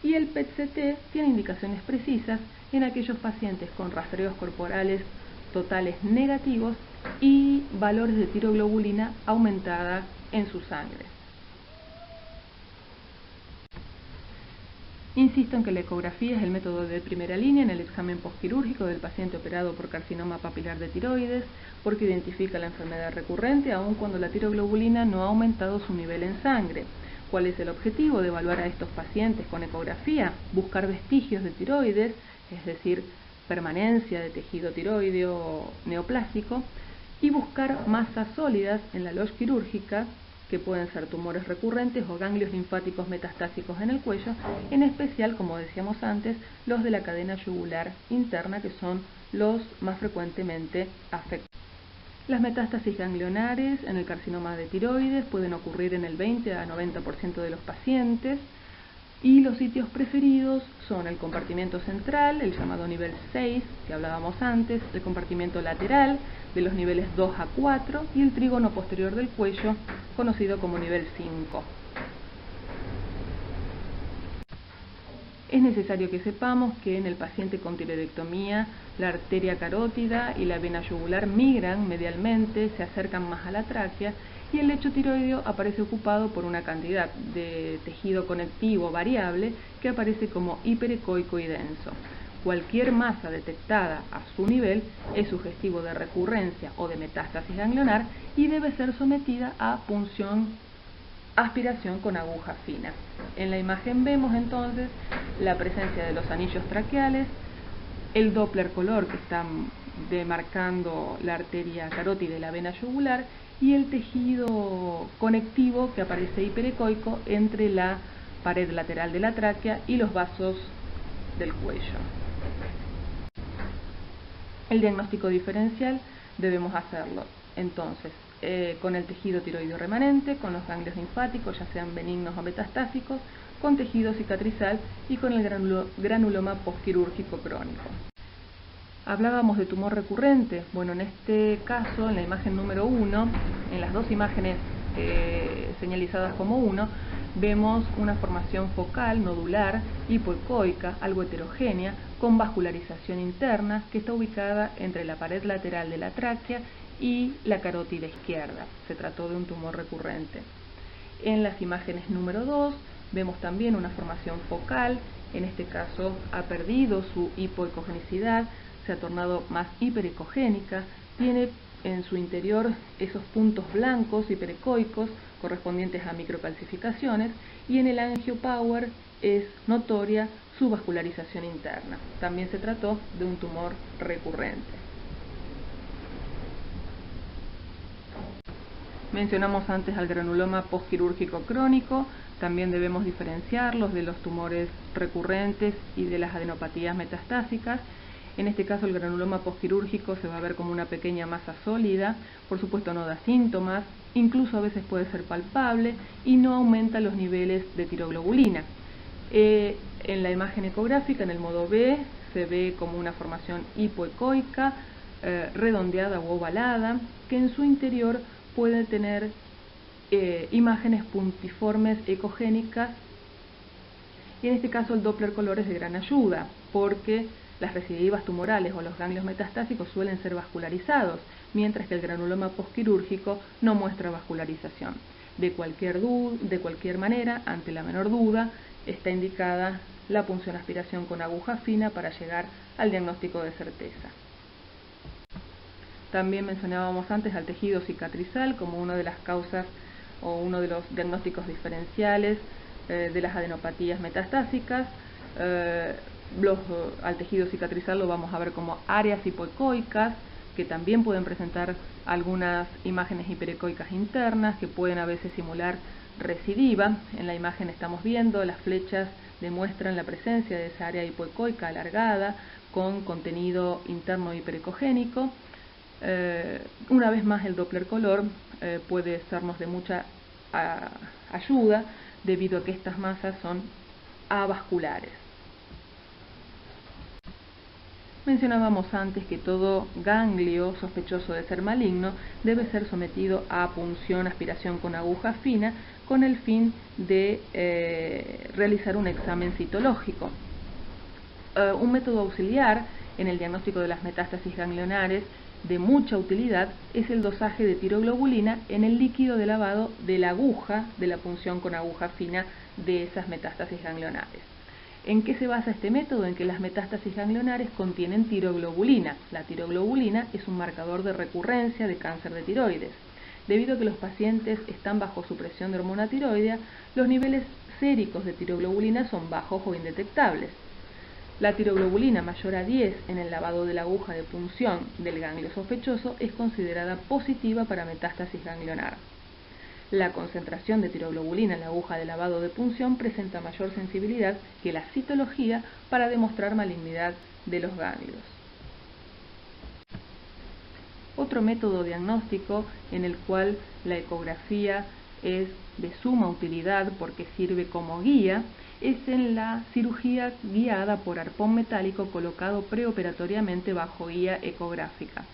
y el PET-CT tiene indicaciones precisas en aquellos pacientes con rastreos corporales totales negativos y valores de tiroglobulina aumentada en su sangre. Insisto en que la ecografía es el método de primera línea en el examen postquirúrgico del paciente operado por carcinoma papilar de tiroides, porque identifica la enfermedad recurrente aun cuando la tiroglobulina no ha aumentado su nivel en sangre. ¿Cuál es el objetivo de evaluar a estos pacientes con ecografía? Buscar vestigios de tiroides, es decir, permanencia de tejido tiroideo neoplásico, y buscar masas sólidas en la LOSH quirúrgica, que pueden ser tumores recurrentes o ganglios linfáticos metastásicos en el cuello, en especial, como decíamos antes, los de la cadena yugular interna, que son los más frecuentemente afectados. Las metástasis ganglionares en el carcinoma de tiroides pueden ocurrir en el 20 a 90% de los pacientes, y los sitios preferidos son el compartimento central, el llamado nivel 6, que hablábamos antes, el compartimento lateral, de los niveles 2 a 4, y el trígono posterior del cuello, conocido como nivel 5. Es necesario que sepamos que en el paciente con tiroidectomía, la arteria carótida y la vena yugular migran medialmente, se acercan más a la tráquea, y el lecho tiroideo aparece ocupado por una cantidad de tejido conectivo variable que aparece como hiperecoico y denso. Cualquier masa detectada a su nivel es sugestivo de recurrencia o de metástasis ganglionar y debe ser sometida a punción, aspiración con aguja fina. En la imagen vemos entonces la presencia de los anillos traqueales, el Doppler color que está demarcando la arteria carótida y la vena yugular, y el tejido conectivo que aparece hiperecoico entre la pared lateral de la tráquea y los vasos del cuello. El diagnóstico diferencial debemos hacerlo entonces con el tejido tiroideo remanente, con los ganglios linfáticos, ya sean benignos o metastásicos, con tejido cicatrizal y con el granuloma postquirúrgico crónico. Hablábamos de tumor recurrente. Bueno, en este caso, en la imagen número 1, en las dos imágenes señalizadas como 1, vemos una formación focal, nodular, hipoecoica, algo heterogénea, con vascularización interna, que está ubicada entre la pared lateral de la tráquea y la carótida izquierda. Se trató de un tumor recurrente. En las imágenes número 2, vemos también una formación focal, en este caso ha perdido su hipoecogenicidad, se ha tornado más hiperecogénica, tiene en su interior esos puntos blancos hiperecoicos correspondientes a microcalcificaciones, y en el AngioPower es notoria su vascularización interna. También se trató de un tumor recurrente. Mencionamos antes al granuloma postquirúrgico crónico. También debemos diferenciarlos de los tumores recurrentes y de las adenopatías metastásicas. En este caso el granuloma postquirúrgico se va a ver como una pequeña masa sólida, por supuesto no da síntomas, incluso a veces puede ser palpable y no aumenta los niveles de tiroglobulina. En la imagen ecográfica, en el modo B, se ve como una formación hipoecoica, redondeada o ovalada, que en su interior puede tener imágenes puntiformes ecogénicas, y en este caso el Doppler color es de gran ayuda, porque las recidivas tumorales o los ganglios metastásicos suelen ser vascularizados, mientras que el granuloma postquirúrgico no muestra vascularización. De cualquier manera, ante la menor duda, está indicada la punción aspiración con aguja fina para llegar al diagnóstico de certeza. También mencionábamos antes al tejido cicatrizal como una de las causas o uno de los diagnósticos diferenciales de las adenopatías metastásicas. Al tejido cicatrizal lo vamos a ver como áreas hipoecoicas, que también pueden presentar algunas imágenes hiperecoicas internas, que pueden a veces simular recidiva. En la imagen estamos viendo las flechas demuestran la presencia de esa área hipoecoica alargada con contenido interno hiperecogénico. Una vez más el Doppler color puede sernos de mucha ayuda debido a que estas masas son avasculares. Mencionábamos antes que todo ganglio sospechoso de ser maligno debe ser sometido a punción, aspiración con aguja fina con el fin de realizar un examen citológico. Un método auxiliar en el diagnóstico de las metástasis ganglionares de mucha utilidad es el dosaje de tiroglobulina en el líquido de lavado de la aguja de la punción con aguja fina de esas metástasis ganglionares. ¿En qué se basa este método? En que las metástasis ganglionares contienen tiroglobulina. La tiroglobulina es un marcador de recurrencia de cáncer de tiroides. Debido a que los pacientes están bajo supresión de hormona tiroidea, los niveles séricos de tiroglobulina son bajos o indetectables. La tiroglobulina mayor a 10 en el lavado de la aguja de punción del ganglio sospechoso es considerada positiva para metástasis ganglionar. La concentración de tiroglobulina en la aguja de lavado de punción presenta mayor sensibilidad que la citología para demostrar malignidad de los ganglios. Otro método diagnóstico en el cual la ecografía es de suma utilidad porque sirve como guía es en la cirugía guiada por arpón metálico colocado preoperatoriamente bajo guía ecográfica.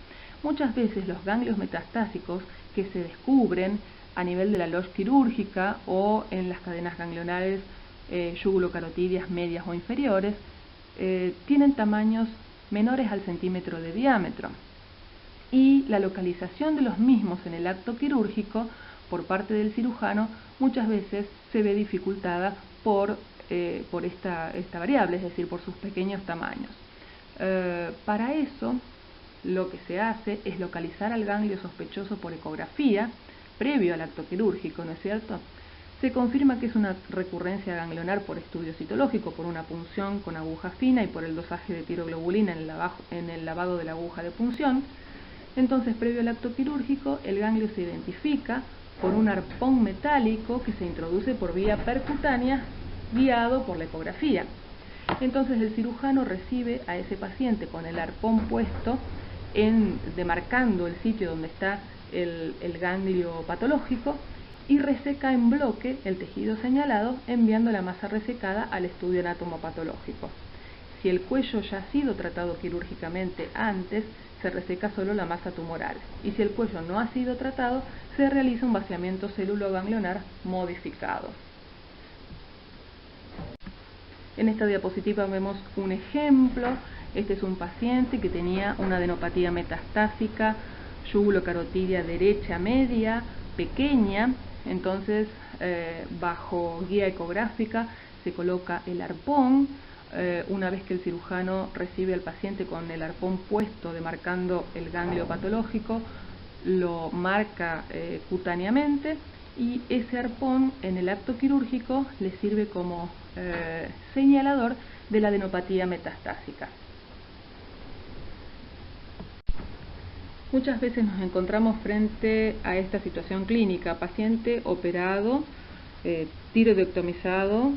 Muchas veces los ganglios metastásicos que se descubren a nivel de la loge quirúrgica o en las cadenas ganglionares yugulocarotidias medias o inferiores tienen tamaños menores al centímetro de diámetro, y la localización de los mismos en el acto quirúrgico por parte del cirujano muchas veces se ve dificultada por esta variable, es decir, por sus pequeños tamaños. Para eso, lo que se hace es localizar al ganglio sospechoso por ecografía, previo al acto quirúrgico, ¿no es cierto? Se confirma que es una recurrencia ganglionar por estudio citológico, por una punción con aguja fina y por el dosaje de tiroglobulina en el lavado de la aguja de punción. Entonces, previo al acto quirúrgico, el ganglio se identifica por un arpón metálico que se introduce por vía percutánea guiado por la ecografía. Entonces el cirujano recibe a ese paciente con el arpón puesto, demarcando el sitio donde está el ganglio patológico, y reseca en bloque el tejido señalado, enviando la masa resecada al estudio anatomopatológico. Si el cuello ya ha sido tratado quirúrgicamente antes, se reseca solo la masa tumoral, y si el cuello no ha sido tratado, se realiza un vaciamiento celuloganglionar modificado. En esta diapositiva vemos un ejemplo. Este es un paciente que tenía una adenopatía metastásica yugulocarotidia derecha media, pequeña. Entonces, bajo guía ecográfica se coloca el arpón. Una vez que el cirujano recibe al paciente con el arpón puesto, demarcando el ganglio patológico, lo marca cutáneamente, y ese arpón en el acto quirúrgico le sirve como señalador de la adenopatía metastásica. Muchas veces nos encontramos frente a esta situación clínica: paciente operado, tiroidectomizado,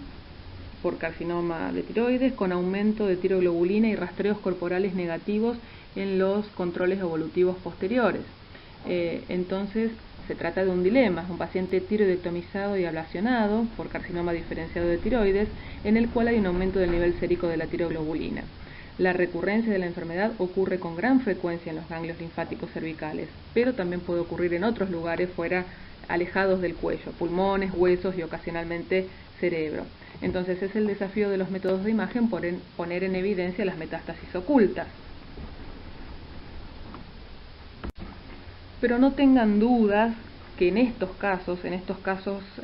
por carcinoma de tiroides, con aumento de tiroglobulina y rastreos corporales negativos en los controles evolutivos posteriores. Entonces, se trata de un dilema, un paciente tiroidectomizado y ablacionado por carcinoma diferenciado de tiroides, en el cual hay un aumento del nivel sérico de la tiroglobulina. La recurrencia de la enfermedad ocurre con gran frecuencia en los ganglios linfáticos cervicales, pero también puede ocurrir en otros lugares fuera, alejados del cuello, pulmones, huesos y ocasionalmente cerebro. Entonces es el desafío de los métodos de imagen poner en evidencia las metástasis ocultas. Pero no tengan dudas que en estos casos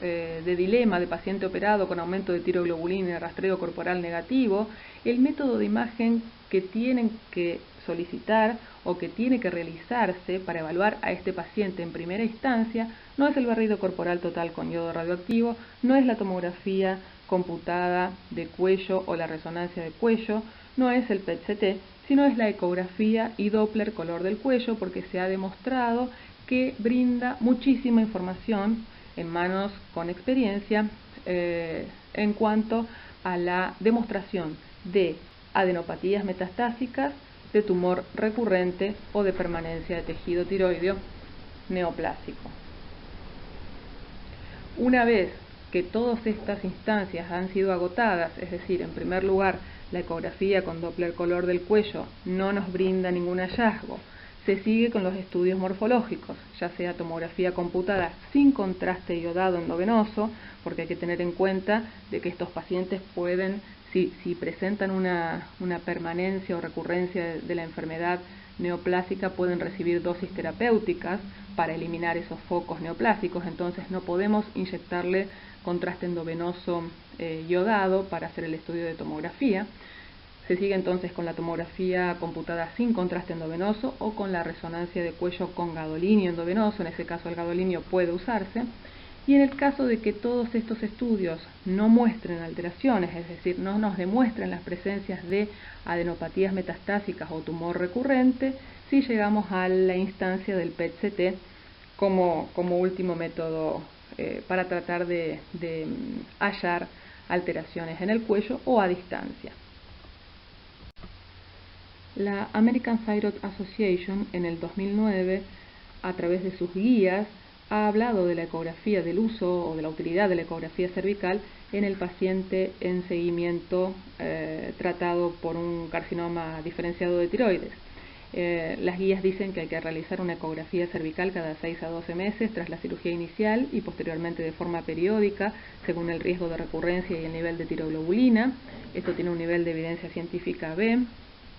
de dilema de paciente operado con aumento de tiroglobulina y rastreo corporal negativo, el método de imagen que tienen que solicitar o que tiene que realizarse para evaluar a este paciente en primera instancia no es el barrido corporal total con yodo radioactivo, no es la tomografía computada de cuello o la resonancia de cuello, no es el PET-CT, sino es la ecografía y Doppler color del cuello, porque se ha demostrado que brinda muchísima información en manos con experiencia en cuanto a la demostración de adenopatías metastásicas, de tumor recurrente o de permanencia de tejido tiroideo neoplásico. Una vez que todas estas instancias han sido agotadas, es decir, en primer lugar, la ecografía con Doppler color del cuello no nos brinda ningún hallazgo, se sigue con los estudios morfológicos, ya sea tomografía computada sin contraste iodado endovenoso, porque hay que tener en cuenta de que estos pacientes pueden, si presentan una permanencia o recurrencia de la enfermedad neoplásica, pueden recibir dosis terapéuticas para eliminar esos focos neoplásicos, entonces no podemos inyectarle contraste endovenoso iodado para hacer el estudio de tomografía. Se sigue entonces con la tomografía computada sin contraste endovenoso o con la resonancia de cuello con gadolinio endovenoso, en ese caso el gadolinio puede usarse. Y en el caso de que todos estos estudios no muestren alteraciones, es decir, no nos demuestren las presencias de adenopatías metastásicas o tumor recurrente, sí llegamos a la instancia del PET-CT como último método para tratar de hallar alteraciones en el cuello o a distancia. La American Thyroid Association en el 2009, a través de sus guías, ha hablado de la ecografía, del uso o de la utilidad de la ecografía cervical en el paciente en seguimiento tratado por un carcinoma diferenciado de tiroides. Las guías dicen que hay que realizar una ecografía cervical cada 6 a 12 meses tras la cirugía inicial y posteriormente de forma periódica según el riesgo de recurrencia y el nivel de tiroglobulina. Esto tiene un nivel de evidencia científica B,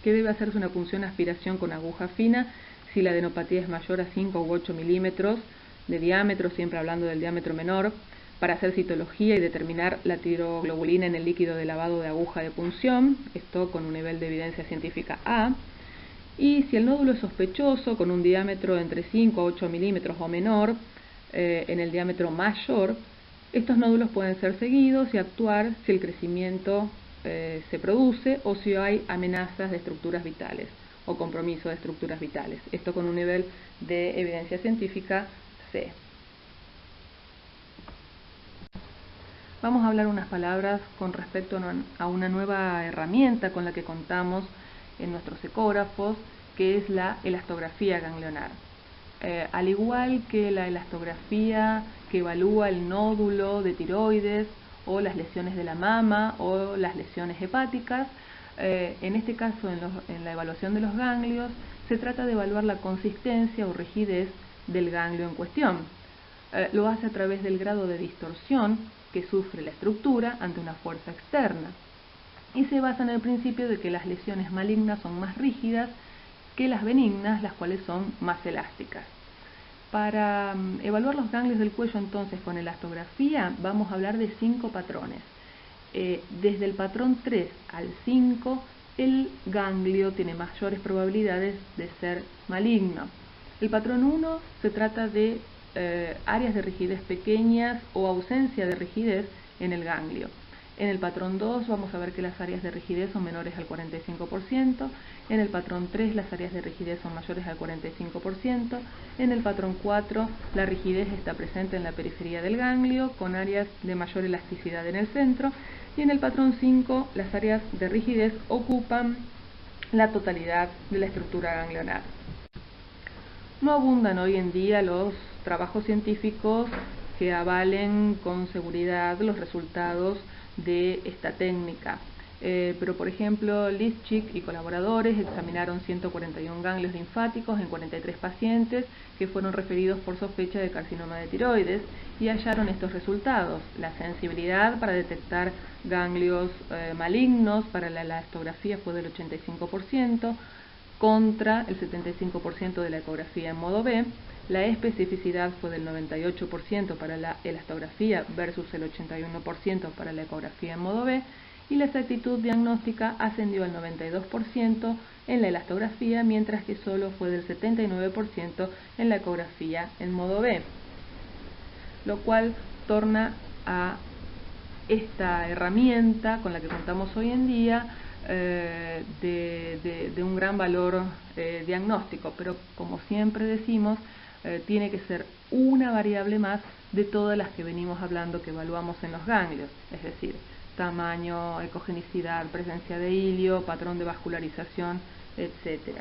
que debe hacerse una punción aspiración con aguja fina si la adenopatía es mayor a 5 u 8 milímetros de diámetro, siempre hablando del diámetro menor, para hacer citología y determinar la tiroglobulina en el líquido de lavado de aguja de punción, esto con un nivel de evidencia científica A. Y si el nódulo es sospechoso, con un diámetro entre 5 a 8 milímetros o menor, en el diámetro mayor, estos nódulos pueden ser seguidos y actuar si el crecimiento se produce o si hay amenazas de estructuras vitales o compromiso de estructuras vitales. Esto con un nivel de evidencia científica C. Vamos a hablar unas palabras con respecto a una nueva herramienta con la que contamos en nuestros ecógrafos, que es la elastografía ganglionar. Al igual que la elastografía que evalúa el nódulo de tiroides o las lesiones de la mama o las lesiones hepáticas, en este caso en la evaluación de los ganglios se trata de evaluar la consistencia o rigidez del ganglio en cuestión. Lo hace a través del grado de distorsión que sufre la estructura ante una fuerza externa y se basa en el principio de que las lesiones malignas son más rígidas que las benignas, las cuales son más elásticas. Para evaluar los ganglios del cuello entonces con elastografía vamos a hablar de 5 patrones. Desde el patrón 3 al 5 el ganglio tiene mayores probabilidades de ser maligno. El patrón 1 se trata de áreas de rigidez pequeñas o ausencia de rigidez en el ganglio. En el patrón 2 vamos a ver que las áreas de rigidez son menores al 45%, en el patrón 3 las áreas de rigidez son mayores al 45%, en el patrón 4 la rigidez está presente en la periferia del ganglio con áreas de mayor elasticidad en el centro y en el patrón 5 las áreas de rigidez ocupan la totalidad de la estructura ganglionar. No abundan hoy en día los trabajos científicos que avalen con seguridad los resultados de esta técnica. Pero por ejemplo, Lischik y colaboradores examinaron 141 ganglios linfáticos en 43 pacientes que fueron referidos por sospecha de carcinoma de tiroides y hallaron estos resultados: la sensibilidad para detectar ganglios malignos para la elastografía fue del 85%, contra el 75% de la ecografía en modo B, la especificidad fue del 98% para la elastografía versus el 81% para la ecografía en modo B, y la exactitud diagnóstica ascendió al 92% en la elastografía, mientras que solo fue del 79% en la ecografía en modo B, lo cual torna a esta herramienta con la que contamos hoy en día de un gran valor diagnóstico, pero como siempre decimos, tiene que ser una variable más de todas las que venimos hablando que evaluamos en los ganglios, es decir, tamaño, ecogenicidad, presencia de hilio, patrón de vascularización, etc.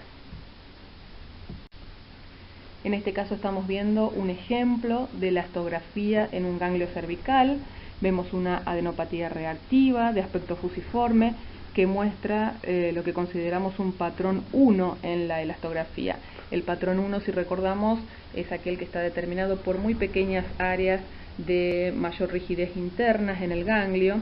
En este caso estamos viendo un ejemplo de elastografía en un ganglio cervical. Vemos una adenopatía reactiva de aspecto fusiforme que muestra lo que consideramos un patrón 1 en la elastografía. El patrón 1, si recordamos, es aquel que está determinado por muy pequeñas áreas de mayor rigidez internas en el ganglio.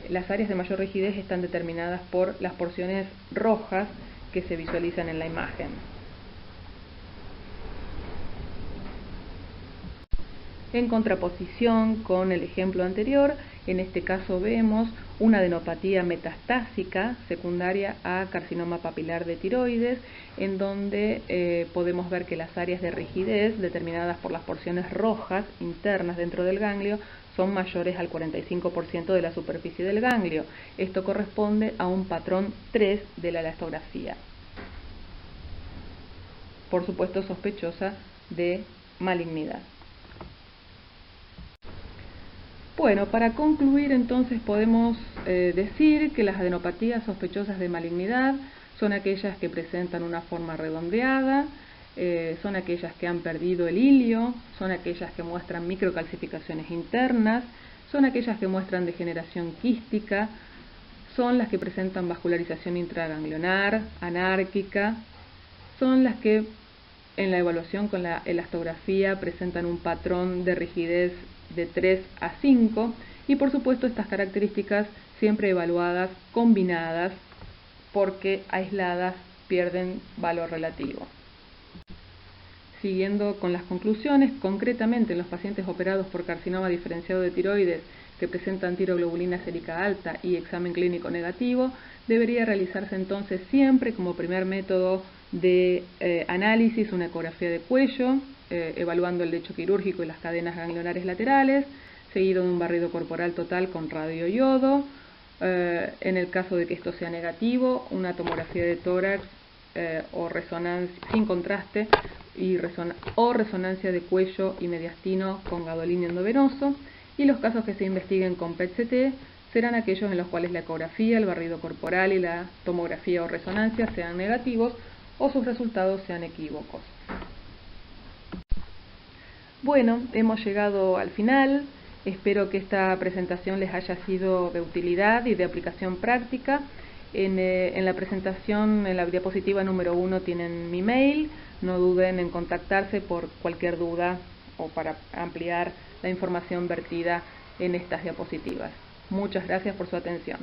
Las áreas de mayor rigidez están determinadas por las porciones rojas que se visualizan en la imagen. En contraposición con el ejemplo anterior, en este caso vemos una adenopatía metastásica secundaria a carcinoma papilar de tiroides, en donde podemos ver que las áreas de rigidez determinadas por las porciones rojas internas dentro del ganglio son mayores al 45% de la superficie del ganglio. Esto corresponde a un patrón 3 de la elastografía. Por supuesto, sospechosa de malignidad. Bueno, para concluir entonces podemos decir que las adenopatías sospechosas de malignidad son aquellas que presentan una forma redondeada, son aquellas que han perdido el hilio, son aquellas que muestran microcalcificaciones internas, son aquellas que muestran degeneración quística, son las que presentan vascularización intraganglionar, anárquica, son las que en la evaluación con la elastografía presentan un patrón de rigidez de 3 a 5 y por supuesto estas características siempre evaluadas combinadas, porque aisladas pierden valor relativo. Siguiendo con las conclusiones, concretamente en los pacientes operados por carcinoma diferenciado de tiroides que presentan tiroglobulina sérica alta y examen clínico negativo, debería realizarse entonces siempre como primer método de análisis una ecografía de cuello, evaluando el lecho quirúrgico y las cadenas ganglionares laterales, seguido de un barrido corporal total con radioiodo. En el caso de que esto sea negativo, una tomografía de tórax o resonancia sin contraste o resonancia de cuello y mediastino con gadolínio endovenoso, y los casos que se investiguen con PET-CT serán aquellos en los cuales la ecografía, el barrido corporal y la tomografía o resonancia sean negativos o sus resultados sean equívocos. Bueno, hemos llegado al final. Espero que esta presentación les haya sido de utilidad y de aplicación práctica. En la presentación, en la diapositiva número 1 tienen mi mail. No duden en contactarse por cualquier duda o para ampliar la información vertida en estas diapositivas. Muchas gracias por su atención.